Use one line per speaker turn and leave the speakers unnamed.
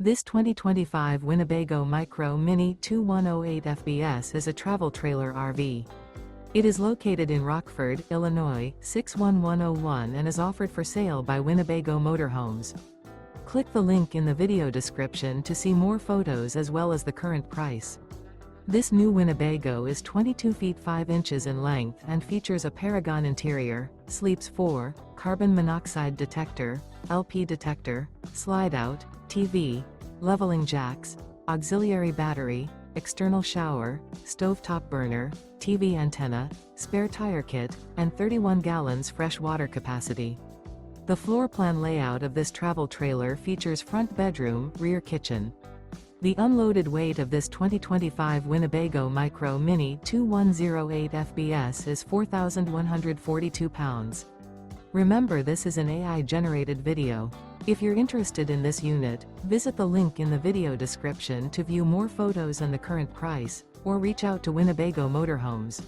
This 2025 Winnebago Micro Mini 2108 FBS is a travel trailer RV. It is located in Rockford, Illinois, 61101 and is offered for sale by Winnebago Motorhomes. Click the link in the video description to see more photos as well as the current price. This new Winnebago is 22 feet 5 inches in length and features a Paragon interior, sleeps 4, carbon monoxide detector, LP detector, slide-out, TV, leveling jacks, auxiliary battery, external shower, stovetop burner, TV antenna, spare tire kit, and 31 gallons fresh water capacity. The floor plan layout of this travel trailer features front bedroom, rear kitchen. The unloaded weight of this 2025 Winnebago Micro Mini 2108 FBS is 4,142 pounds. Remember, this is an AI-generated video. If you're interested in this unit, visit the link in the video description to view more photos and the current price, or reach out to Winnebago Motorhomes.